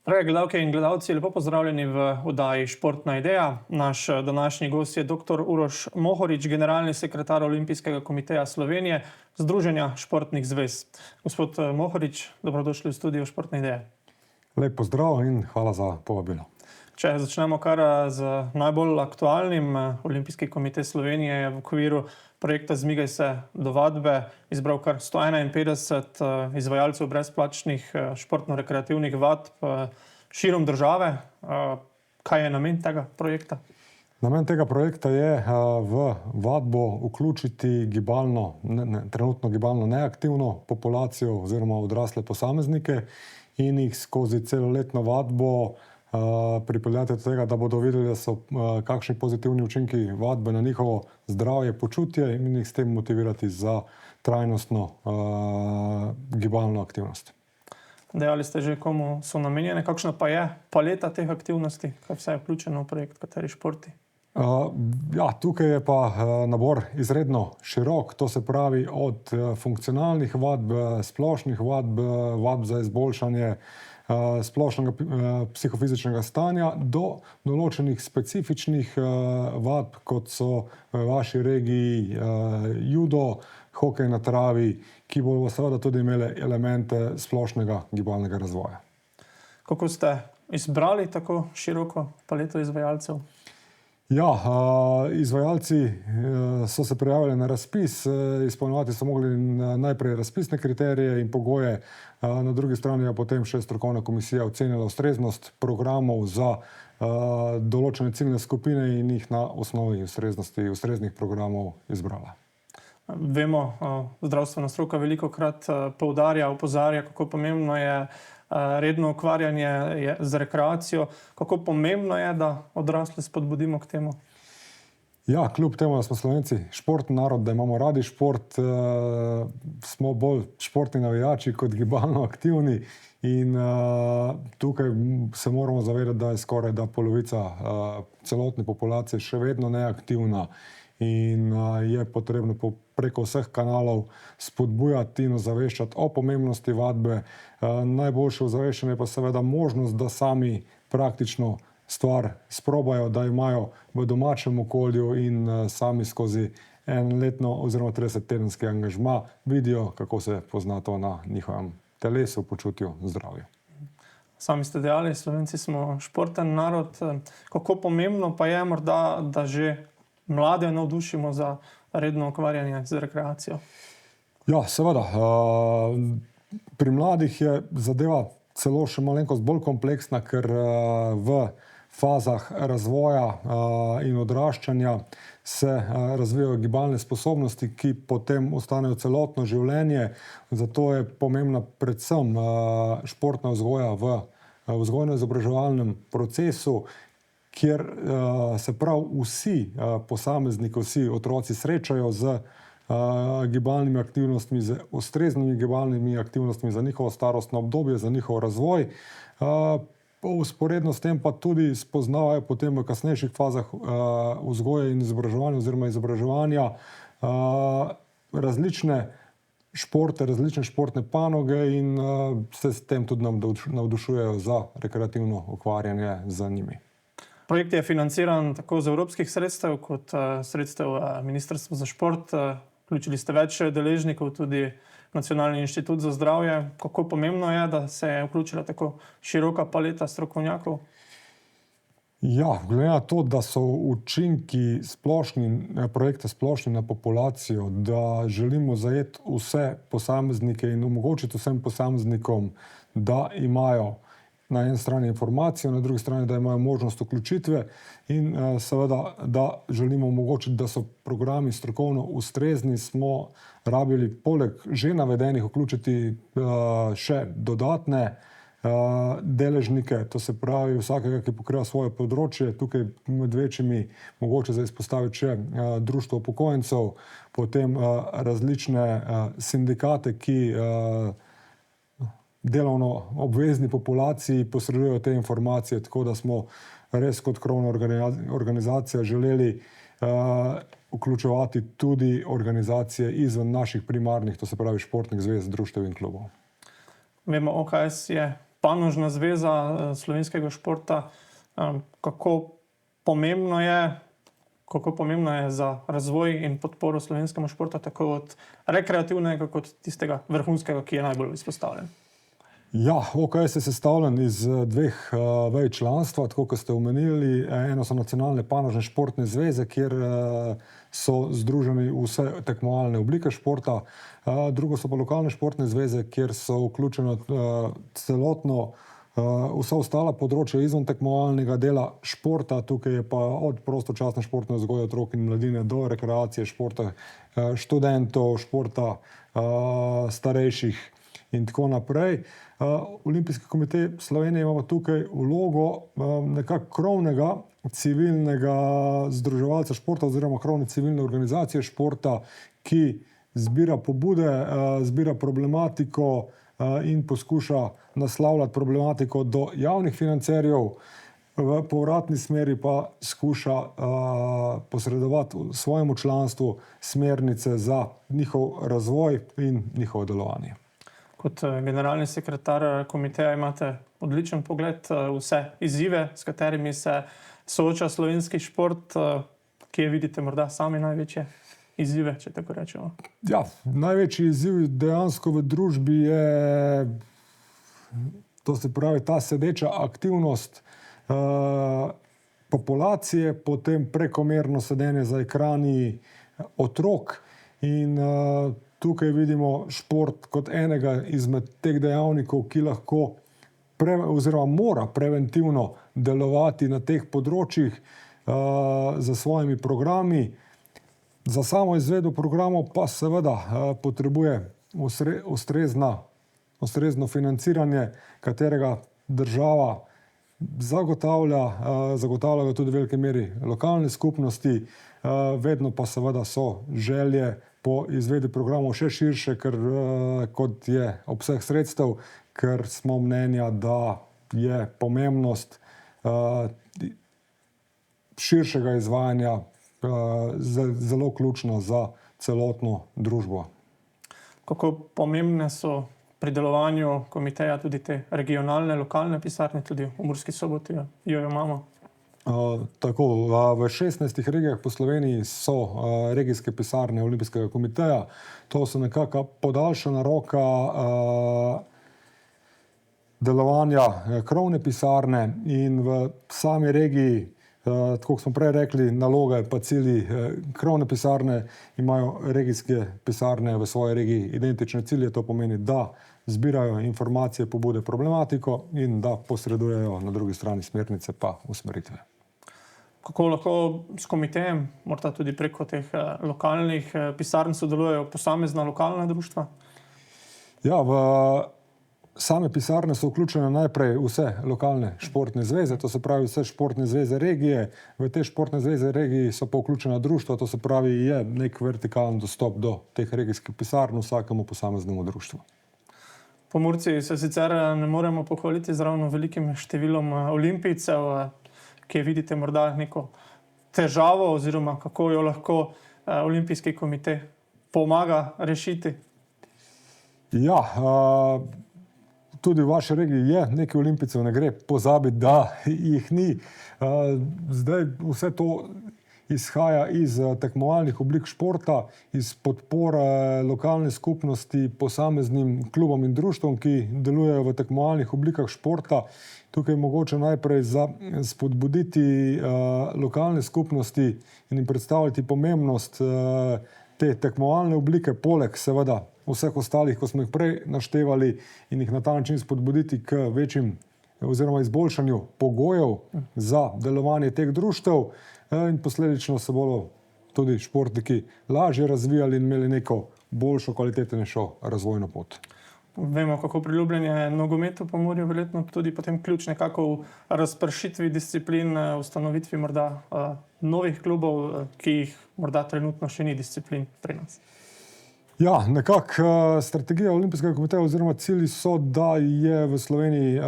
Drage gledalke in gledalci, lepo pozdravljeni v oddaji Športna ideja. Naš današnji gost je dr. Uroš Mohorič, generalni sekretar Olimpijskega komiteja Slovenije, Združenja športnih zvez. Gospod Mohorič, dobrodošli v studiu Športne ideje. Lep pozdrav in hvala za povabilo. Če začnemo kar z najbolj aktualnim, Olimpijski komitej Slovenije je v okviru projekta Zmigaj se do vadbe izbral kar 151 izvajalcev brezplačnih športno-rekreativnih vadb širom države. Kaj je namen tega projekta? Namen tega projekta je v vadbo vključiti trenutno gibalno neaktivno populacijo oziroma odrasle posameznike in jih skozi celoletno vadbo pripeljati do tega, da bodo videli, da so kakšni pozitivni učinki vadbe na njihovo zdravje, počutje in jih s tem motivirati za trajnostno gibalno aktivnost. Dejali ste že, komu so namenjene, kakšna pa je paleta teh aktivnosti, kaj vse je vključeno v projekt, kateri športi? Tukaj je pa nabor izredno širok, to se pravi od funkcionalnih vadb, splošnih vadb, vadb za izboljšanje splošnega psihofizičnega stanja do določenih specifičnih vadb, kot so v vaši regiji judo, hokej na travi, ki bodo seveda tudi imele elemente splošnega gibalnega razvoja. Kako ste izbrali tako široko paleto izvajalcev? Izvajalci so se prijavili na razpis, izpolnjevati so mogli najprej razpisne kriterije in pogoje, na drugi strani je potem še strokovna komisija ocenila ustreznost programov za določene ciljne skupine in jih na osnovi ustreznih programov izbrala. Vemo, zdravstvena stroka velikokrat poudarja, opozarja, kako pomembno je redno ukvarjanje z rekreacijo. Kako pomembno je, da odrasle spodbudimo k temu? Kljub temu, da smo Slovenci športni narod, da imamo radi šport, smo bolj športni navijači kot gibalno aktivni in tukaj se moramo zavedati, da je skoraj polovica celotne populacije še vedno neaktivna in je potrebno preko vseh kanalov spodbujati in ozaveščati o pomembnosti vadbe. Najboljše ozaveščanje pa seveda možnost, da sami praktično stvar sprobajo, da imajo v domačem okolju in sami skozi enoletno oziroma 30-tedenski angažma vidijo, kako se pozna to na njihovem telesu, počutju, zdravju. Sami ste dejali, Slovenci smo športen narod. Kako pomembno pa je morda, da že mlade navdušimo za redno ukvarjanje z rekreacijo? Seveda. Pri mladih je zadeva celo še malenkost bolj kompleksna, ker v fazah razvoja in odraščanja se razvijajo gibalne sposobnosti, ki potem ostanejo celotno življenje. Zato je pomembna predvsem športna vzgoja v vzgojno-izobraževalnem procesu, kjer se prav vsi posamezniki, vsi otroci srečajo z gibalnimi aktivnostmi, z ustreznimi gibalnimi aktivnostmi za njihovo starostno obdobje, za njihov razvoj. Vzporedno s tem pa tudi spoznavajo potem v kasnejših fazah vzgoje in izobraževanja oziroma izobraževanja različne športe, različne športne panoge in se s tem tudi navdušujejo za rekreativno ukvarjanje z njimi. Projekt je financiran tako z evropskih sredstev kot sredstev Ministrstva za šport. Vključili ste več deležnikov, tudi Nacionalni inštitut za zdravje. Kako pomembno je, da se je vključila tako široka paleta strokovnjakov? Glede na to, da so učinki projekta splošni na populacijo, da želimo zajeti vse posameznike in omogočiti vsem posameznikom, da imajo na eni strani informacijo, na drugi strani, da imajo možnost vključitve in seveda, da želimo omogočiti, da so programi strokovno ustrezni, smo rabili poleg že navedenih vključiti še dodatne deležnike, to se pravi vsakega, ki pokriva svoje področje. Tukaj med večjimi mogoče za izpostaviti še Društvo upokojencev, potem različne sindikate, ki delovno obvezni populaciji posredujejo te informacije, tako da smo res kot krovna organizacija želeli vključevati tudi organizacije izven naših primarnih, to se pravi športnih zvez, društev in klubov. Vemo, OKS je panožna zveza slovenskega športa, kako pomembno je za razvoj in podporo slovenskemu športu, tako od rekreativnega kot tistega vrhunskega, ki je najbolj izpostavljen. Ja, OKS je sestavljen iz dveh vej članstva, tako kot ste omenili. Eno so nacionalne panožne športne zveze, kjer so združeni vse tekmovalne oblike športa. Drugo so pa lokalne športne zveze, kjer so vključeno celotno vsa ostala področja izven tekmovalnega dela športa. Tukaj je pa od prostočasne športne vzgoje otrok in mladine do rekreacije športa študentov, športa starejših in tako naprej. Olimpijski komite Slovenije ima tukaj vlogo nekako krovnega civilnega združevalca športa oziroma krovne civilne organizacije športa, ki zbira pobude, zbira problematiko in poskuša naslavljati problematiko do javnih financerjev, v povratni smeri pa skuša posredovati svojemu članstvu smernice za njihov razvoj in njihovo delovanje. Kot generalni sekretar komiteja imate odličen pogled vse izzive, s katerimi se sooča slovenski šport, kje vidite morda sami največje izzive, če tako rečemo. Ja, največji izziv dejansko v družbi je, to se pravi, ta sedeča aktivnost populacije, potem prekomerno sedenje za ekrani otrok in tukaj vidimo šport kot enega izmed teh dejavnikov, ki lahko oziroma mora preventivno delovati na teh področjih za svojimi programi. Za samo izvedbo programov pa seveda potrebuje ustrezno financiranje, katerega država zagotavlja ga tudi v veliki meri lokalne skupnosti, vedno pa seveda so želje po izvedbi programov še širše, kot je obseg sredstev, ker smo mnenja, da je pomembnost širšega izvajanja zelo ključna za celotno družbo. Kako pomembne so pri delovanju komiteja tudi te regionalne, lokalne pisarne, tudi v Murski Soboti jo imamo? Tako, v 16 regijah po Sloveniji so regijske pisarne Olimpijskega komiteja. To so nekako podaljšana roka delovanja krovne pisarne in v sami regiji, tako kot smo prej rekli, naloga pa cilji krovne pisarne imajo regijske pisarne v svoji regiji identične cilje. To pomeni, da zbirajo informacije, pobude, problematiko in da posredujejo na drugi strani smernice pa usmeritve. Kako lahko s komitejem, morda tudi preko teh lokalnih pisarn sodelujejo posamezna lokalna društva? Ja, v same pisarne so vključene najprej vse lokalne športne zveze, to se pravi vse športne zveze regije. V te športne zveze regiji so pa vključena društva, to se pravi je nek vertikalen dostop do teh regijskih pisarn vsakemu posameznemu društvu. Pomurci se sicer ne moremo pohvaliti z ravno velikim številom olimpijcev, kje vidite morda neko težavo oziroma kako jo lahko Olimpijski komite pomaga rešiti? Ja, tudi v vaši regiji je nekaj olimpijcev, ne gre pozabiti, da jih ni. Zdaj vse to izhaja iz tekmovalnih oblik športa, iz podpore lokalne skupnosti posameznim klubom in društvom, ki delujejo v tekmovalnih oblikah športa. Tukaj je mogoče najprej spodbuditi lokalne skupnosti in jim predstaviti pomembnost te tekmovalne oblike, poleg seveda vseh ostalih, ko smo jih prej naštevali, in jih na ta način spodbuditi k večjim oziroma izboljšanju pogojev za delovanje teh društev in posledično se bodo tudi športniki lažje razvijali in imeli neko boljšo, kvalitetnejšo razvojno pot. Vemo, kako priljubljen je nogomet v Pomurju, verjetno tudi potem ključ nekako v razpršitvi disciplin, ustanovitvi morda novih klubov, ki jih morda trenutno še ni disciplin pri nas. Ja, nekako strategija Olimpijskega komiteja oziroma cilji so, da je v Sloveniji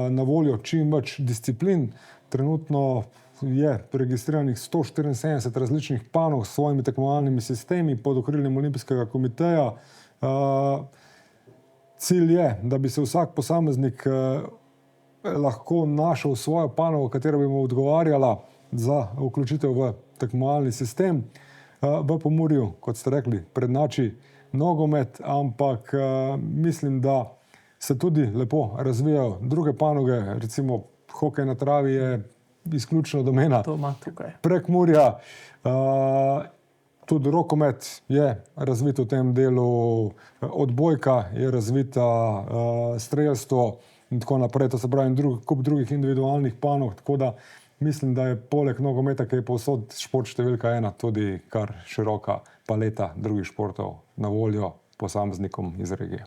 na voljo čim več disciplin. Trenutno je registriranih 174 različnih panog s svojimi tekmovalnimi sistemi pod okriljem Olimpijskega komiteja. Cilj je, da bi se vsak posameznik lahko našel svojo panogo, katera bi mu odgovarjala za vključitev v tekmovalni sistem. V Pomurju, kot ste rekli, prednjači nogomet, ampak mislim, da se tudi lepo razvijajo druge panoge, recimo hokej na travi je izključno domena Prekmurja. Tudi rokomet je razvit v tem delu, odbojka je razvita, strelstvo in tako naprej. To se pravi kup drugih individualnih panog, tako da mislim, da je poleg nogometa, ki je povsod šport številka 1, tudi kar široka paleta drugih športov na voljo posameznikom iz regije.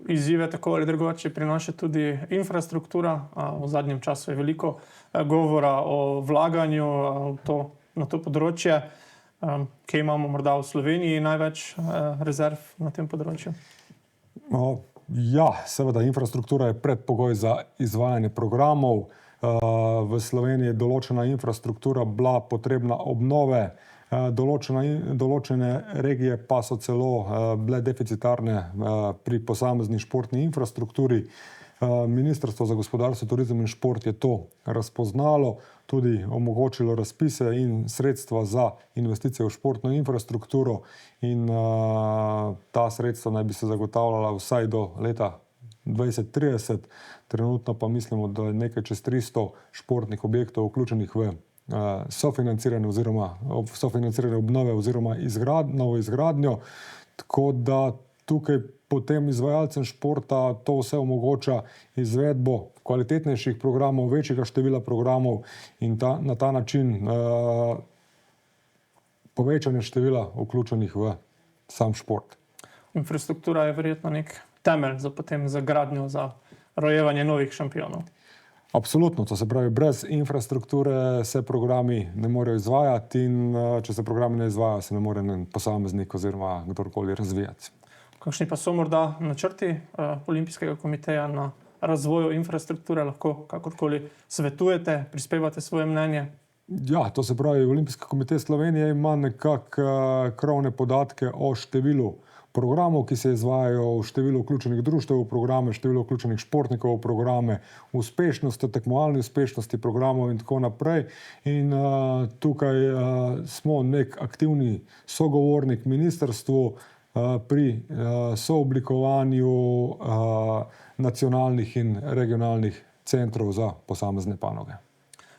Izzive tako ali drugače prinaša tudi infrastruktura. V zadnjem času je veliko govora o vlaganju na to področje. Kje imamo morda v Sloveniji največ rezerv na tem področju? Ja, seveda, infrastruktura je predpogoj za izvajanje programov. V Sloveniji je določena infrastruktura bila potrebna obnove, določene regije pa so celo bile deficitarne pri posamezni športni infrastrukturi. Ministrstvo za gospodarstvo, turizem in šport je to razpoznalo, tudi omogočilo razpise in sredstva za investicije v športno infrastrukturo in ta sredstva naj bi se zagotavljala vsaj do leta 2030. Trenutno pa mislimo, da je nekaj čez 300 športnih objektov vključenih v sofinanciranje obnove oziroma novo izgradnjo, tako da tukaj potem izvajalcem športa to vse omogoča izvedbo kvalitetnejših programov, večjega števila programov in na ta način povečanje števila vključenih v sam šport. Infrastruktura je verjetno nek temelj za gradnjo, za rojevanje novih šampionov. Absolutno, to se pravi, brez infrastrukture se programi ne morejo izvajati in če se programi ne izvajajo, se ne more posameznik oziroma kdorkoli razvijati. Kakšni pa so morda načrti Olimpijskega komiteja na razvoju infrastrukture? Lahko kakorkoli svetujete, prispevate svoje mnenje? Ja, to se pravi, Olimpijski komitej Slovenije ima nekako krovne podatke o številu programov, ki se izvajajo, v številu vključenih društev v programe, število vključenih športnikov v programe, uspešnosti, tekmovalni uspešnosti programov in tako naprej. In tukaj smo nek aktivni sogovornik ministrstvu pri sooblikovanju nacionalnih in regionalnih centrov za posamezne panoge.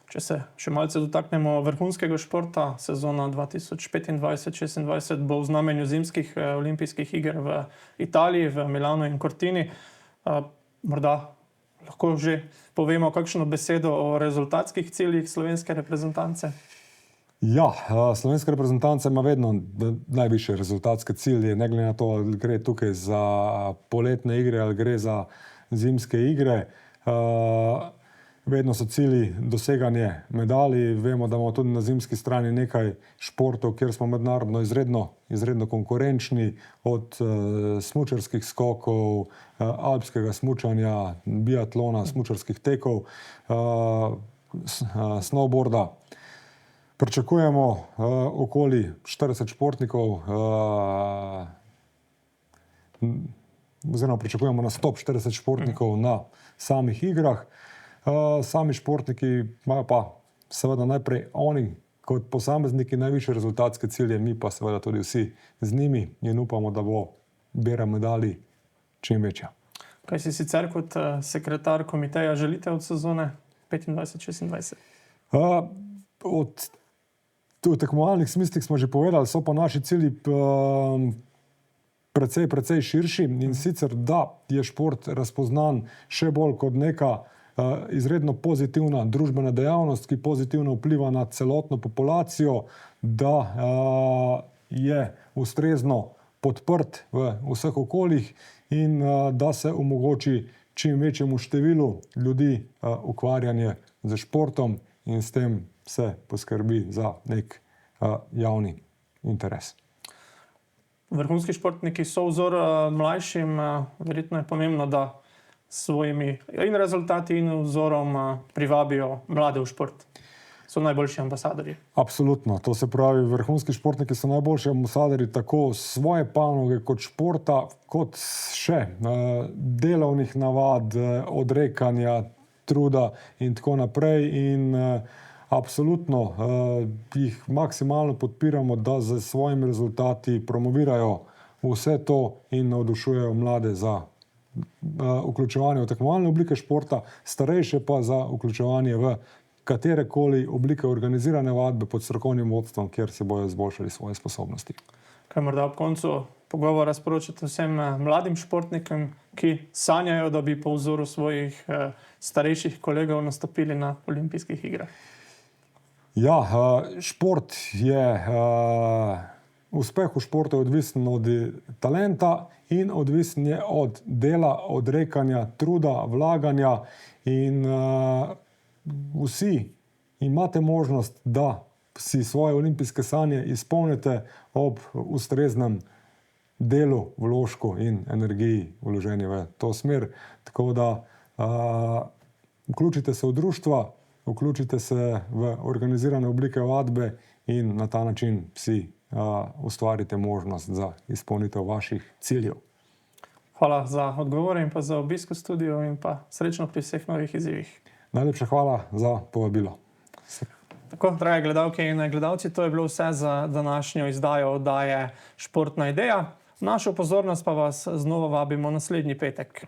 Če se še malce dotaknemo vrhunskega športa, sezona 2025-2026 bo v znamenju zimskih olimpijskih iger v Italiji, v Milanu in Cortini. Morda lahko že povemo kakšno besedo o rezultatskih ciljih slovenske reprezentance? Ja, slovenska reprezentanca ima vedno najvišje rezultatske cilje, ne glede na to, ali gre tukaj za poletne igre ali gre za zimske igre. Vedno so cilji doseganje medalj. Vemo, da imamo tudi na zimski strani nekaj športov, kjer smo mednarodno izredno konkurenčni, od smučarskih skokov, alpskega smučanja, biatlona, smučarskih tekov, snowboarda. Pričakujemo okoli 40 športnikov, oziroma pričakujemo nastop 40 športnikov na samih igrah. Sami športniki imajo pa seveda najprej oni kot posamezniki najvišje rezultatske cilje, mi pa seveda tudi vsi z njimi in upamo, da bo bera medalj čim večja. Kaj si sicer kot sekretar komiteja želite od sezone 25-26? V tekmovalnih smislih smo že povedali, so pa naši cilji precej širši in sicer, da je šport razpoznan še bolj kot neka izredno pozitivna družbena dejavnost, ki pozitivno vpliva na celotno populacijo, da je ustrezno podprt v vseh okoljih in da se omogoči čim večjemu številu ljudi ukvarjanje z športom in s tem se poskrbi za nek javni interes. Vrhunski športniki so vzor mlajšim. Verjetno je pomembno, da svojimi in rezultati in vzorom privabijo mlade v šport. So najboljši ambasadorji. Absolutno. To se pravi, vrhunski športniki so najboljši ambasadorji tako svoje panoge kot športa, kot še delovnih navad, odrekanja, truda in tako naprej. In absolutno jih maksimalno podpiramo, da z svojimi rezultati promovirajo vse to in navdušujejo mlade za vključevanje v tekmovalne oblike športa, starejše pa za vključevanje v katerekoli oblike organizirane vadbe pod strokovnim vodstvom, kjer se bodo izboljšali svoje sposobnosti. Kaj morda ob koncu pogovora sporočite vsem mladim športnikom, ki sanjajo, da bi po vzoru svojih starejših kolegov nastopili na olimpijskih igrah? Ja, šport je, uspeh v športu je odvisen od talenta in odvisen je od dela, odrekanja, truda, vlaganja in vsi imate možnost, da si svoje olimpijske sanje izpolnite ob ustreznem delu, vložku in energiji vloženi v to smer. Tako da vključite se v društva, vključite se v organizirane oblike vadbe in na ta način si ustvarite možnost za izpolnitev vaših ciljev. Hvala za odgovore in pa za obisk v studiu in pa srečno pri vseh novih izzivih. Najlepša hvala za povabilo. Tako, drage gledalke in gledalci, to je bilo vse za današnjo izdajo oddaje Športna ideja. Našo pozornost pa vas znova vabimo naslednji petek.